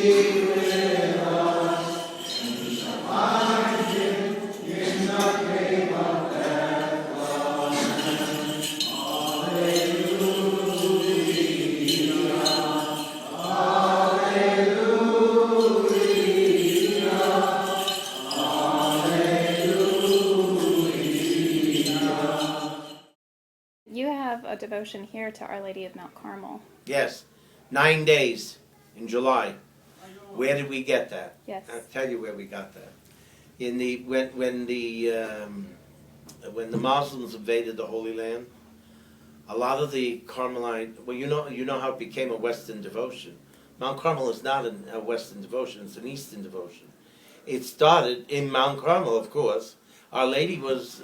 You have a devotion here to Our Lady of Mount Carmel. Yes, 9 days in July. Where did we get that? Yes. I'll tell you where we got that. In the when the Muslims invaded the Holy Land, a lot of the Carmelite. Well, you know how it became a Western devotion. Mount Carmel is not a Western devotion; it's an Eastern devotion. It started in Mount Carmel, of course. Our Lady was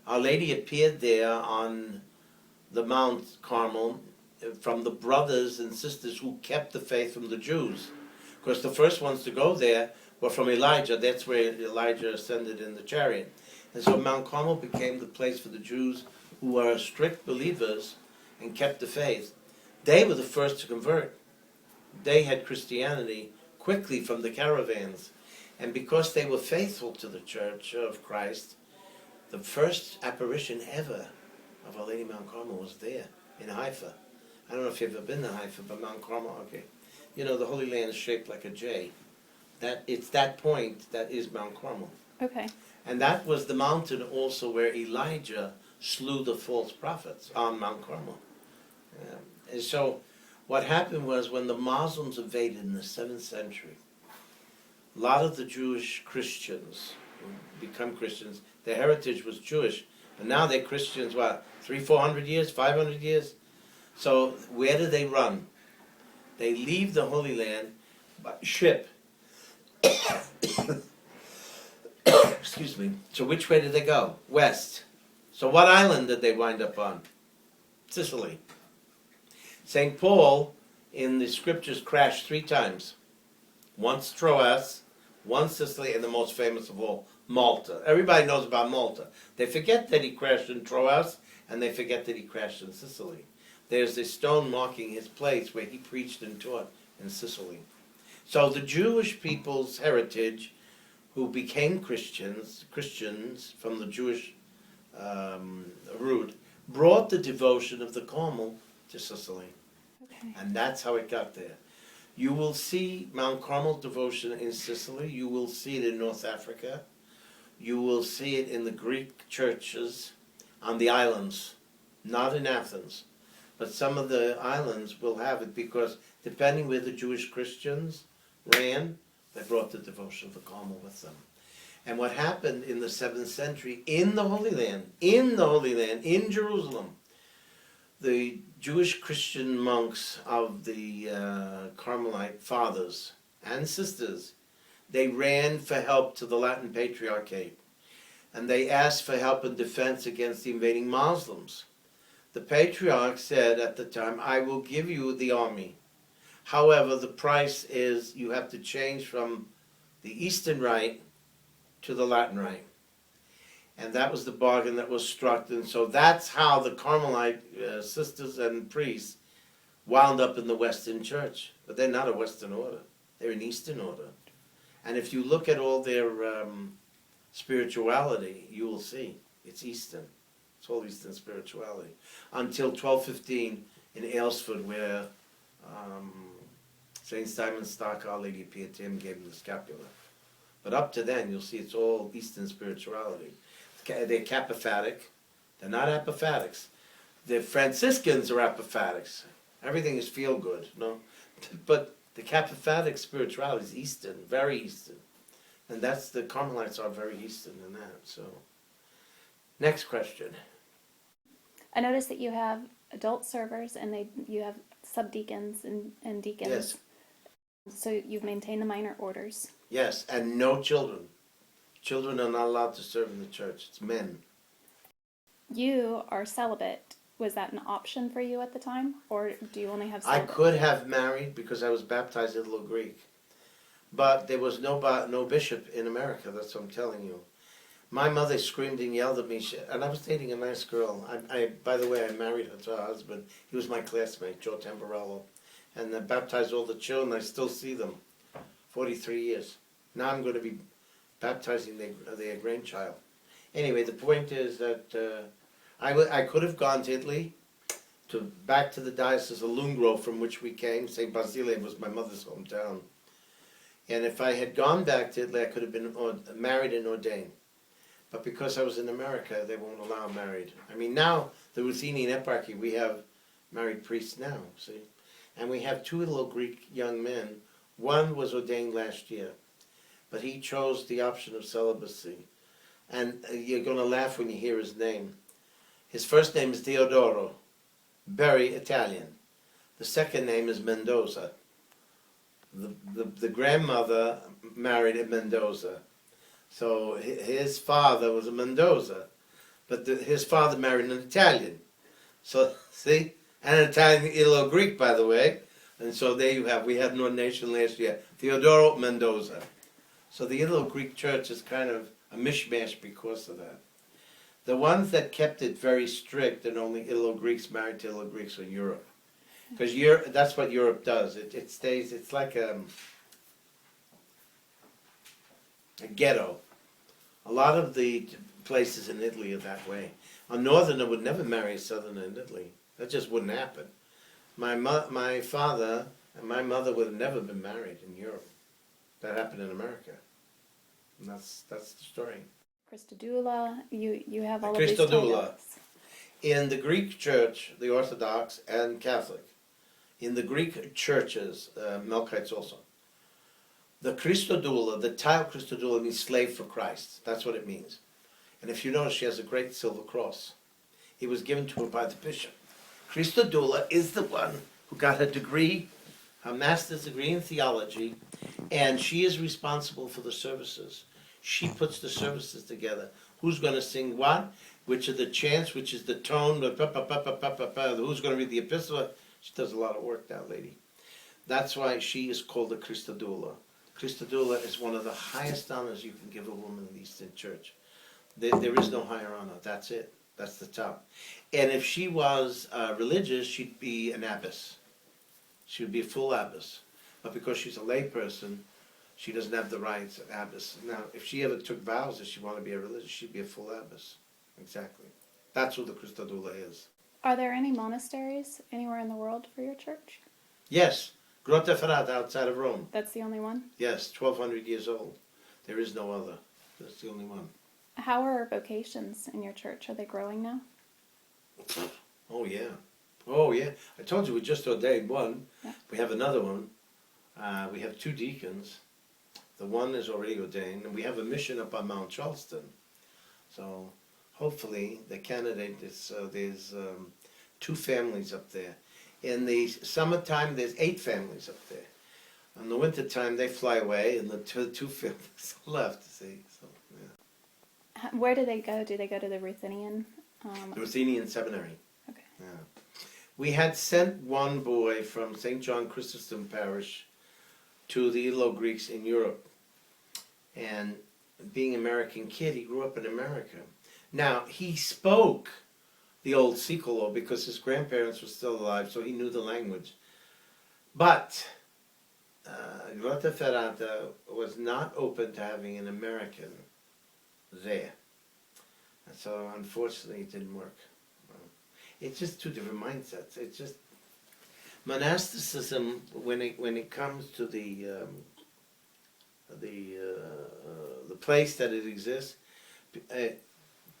Our Lady appeared there on the Mount Carmel from the brothers and sisters who kept the faith from the Jews. Of course, the first ones to go there were from Elijah. That's where Elijah ascended in the chariot. And so Mount Carmel became the place for the Jews who were strict believers and kept the faith. They were the first to convert. They had Christianity quickly from the caravans. And because they were faithful to the Church of Christ, the first apparition ever of Our Lady Mount Carmel was there in Haifa. I don't know if you've ever been to Haifa, but Mount Carmel, okay. You know, the Holy Land is shaped like a J. It's that point that is Mount Carmel. Okay. And that was the mountain also where Elijah slew the false prophets on Mount Carmel. And so what happened was when the Muslims invaded in the 7th century, a lot of the Jewish Christians who become Christians, their heritage was Jewish, but now they're Christians, what, 300-400 years, 500 years? So where do they run? They leave the Holy Land by ship. Excuse me. So which way did they go? West. So what island did they wind up on? Sicily. St. Paul in the scriptures crashed 3 times. Once Troas, once Sicily, and the most famous of all, Malta. Everybody knows about Malta. They forget that he crashed in Troas, and they forget that he crashed in Sicily. There's a stone marking his place where he preached and taught in Sicily. So the Jewish people's heritage, who became Christians from the Jewish root, brought the devotion of the Carmel to Sicily. Okay. And that's how it got there. You will see Mount Carmel devotion in Sicily. You will see it in North Africa. You will see it in the Greek churches on the islands, not in Athens. But some of the islands will have it because depending where the Jewish Christians ran, they brought the devotion of the Carmel with them. And what happened in the 7th century in the Holy Land, in Jerusalem, the Jewish Christian monks of the Carmelite fathers and sisters, they ran for help to the Latin Patriarchate. And they asked for help and defense against the invading Muslims. The Patriarch said at the time, I will give you the army. However, the price is you have to change from the Eastern Rite to the Latin Rite. And that was the bargain that was struck. And so that's how the Carmelite sisters and priests wound up in the Western Church. But they're not a Western order. They're an Eastern order. And if you look at all their spirituality, you will see it's Eastern. It's all Eastern spirituality. Until 1215 in Aylesford, where St. Simon Stock, Our Lady appeared to him and gave him the scapular. But up to then, you'll see it's all Eastern spirituality. They're Capophatic. They're not apophatics. The Franciscans are apophatics. Everything is feel-good, no? But the Capophatic spirituality is Eastern, very Eastern. And that's, the Carmelites are very Eastern in that, so. Next question. I noticed that you have adult servers and you have subdeacons and deacons. Yes. So you've maintained the minor orders. Yes, and no children. Children are not allowed to serve in the church. It's men. You are celibate. Was that an option for you at the time? Or do you only have celibate? I could have married because I was baptized Italo-Greek. But there was no bishop in America, that's what I'm telling you. My mother screamed and yelled at me, and I was dating a nice girl. By the way, I married her to her husband. He was my classmate, Joe Tamburello. and I baptized all the children. I still see them, 43 years. Now I'm going to be baptizing their grandchild. Anyway, the point is that I could have gone to Italy, back to the diocese of Lungro from which we came. St. Basile was my mother's hometown. And if I had gone back to Italy, I could have been married and ordained. But because I was in America, they won't allow married. I mean, now, the Ruthenian Eparchy, we have married priests now, see? And we have 2 Italo-Greek young men. One was ordained last year, but he chose the option of celibacy. And you're going to laugh when you hear his name. His first name is Teodoro, very Italian. The second name is Mendoza. The grandmother married a Mendoza. So his father was a Mendoza, but his father married an Italian. So, see? And an Italian Italo-Greek, by the way. And so there you have, we had an ordination last year, Teodoro Mendoza. So the Italo-Greek church is kind of a mishmash because of that. The ones that kept it very strict and only Italo-Greeks married to Italo-Greeks are Europe. Because that's what Europe does. It stays, it's like a ghetto. A lot of the places in Italy are that way. A northerner would never marry a southerner in Italy. That just wouldn't happen. My father and my mother would have never been married in Europe. That happened in America. And that's the story. Christodoula, you have all of these Christodoula. titles. In the Greek church, the Orthodox and Catholic, in the Greek churches, Melkites also, the Christodoula, the title Christodoula means slave for Christ. That's what it means. And if you notice, she has a great silver cross. It was given to her by the bishop. Christodoula is the one who got a degree, a master's degree in theology, and she is responsible for the services. She puts the services together. Who's going to sing what? Which are the chants? Which is the tone? Who's going to read the epistle? She does a lot of work, that lady. That's why she is called a Christodoula. Christodoula is one of the highest honors you can give a woman in the Eastern Church. There is no higher honor. That's it. That's the top. And if she was religious, she'd be an abbess. She would be a full abbess. But because she's a lay person, she doesn't have the rights of abbess. Now, if she ever took vows that she wanted to be a religious, she'd be a full abbess. Exactly. That's who the Christodoula is. Are there any monasteries anywhere in the world for your church? Yes. Grotta Ferrata outside of Rome. That's the only one? Yes, 1,200 years old. There is no other. That's the only one. How are vocations in your church? Are they growing now? Oh, yeah. Oh, yeah. I told you we just ordained one. Yeah. We have another one. We have 2 deacons. The one is already ordained. And we have a mission up on Mount Charleston. So hopefully the candidate is, there's 2 families up there. In the summertime, there's 8 families up there. In the wintertime, they fly away, and the 2 families are left, see. So, yeah. Where do they go? Do they go to the Ruthenian? The Ruthenian Seminary. Okay. Yeah. We had sent one boy from St. John Chrysostom Parish to the Italo-Greeks in Europe. And being an American kid, he grew up in America. Now, he spoke the old Siculo because his grandparents were still alive, so he knew the language. But Grotta Ferrata was not open to having an American there. And so, unfortunately, it didn't work. It's just 2 different mindsets. It's just monasticism when it comes to the place that it exists.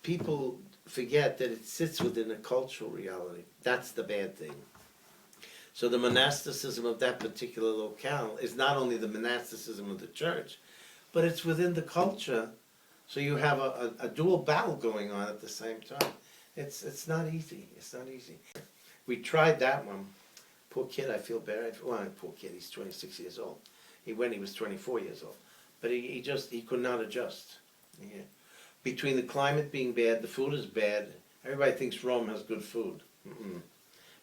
People forget that it sits within a cultural reality. That's the bad thing. So the monasticism of that particular locale is not only the monasticism of the church, but it's within the culture. So you have a dual battle going on at the same time. It's not easy. It's not easy. We tried that one. Poor kid, I feel bad. Well, poor kid, he's 26 years old. He was 24 years old. But he could not adjust. Yeah. Between the climate being bad, the food is bad. Everybody thinks Rome has good food. Mm-mm.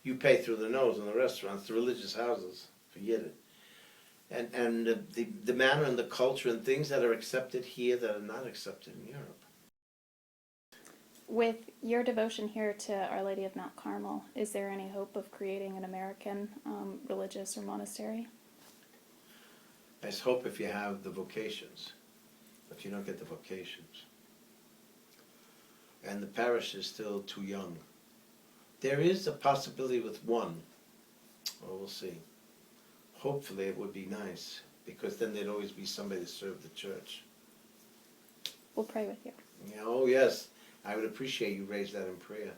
You pay through the nose in the restaurants, the religious houses. Forget it. And the manner and the culture and things that are accepted here that are not accepted in Europe. With your devotion here to Our Lady of Mount Carmel, is there any hope of creating an American religious or monastery? I hope if you have the vocations, but you don't get the vocations. And the parish is still too young. There is a possibility with one. Well, we'll see. Hopefully it would be nice, because then there'd always be somebody to serve the church. We'll pray with you. Yeah, oh yes, I would appreciate you raise that in prayer.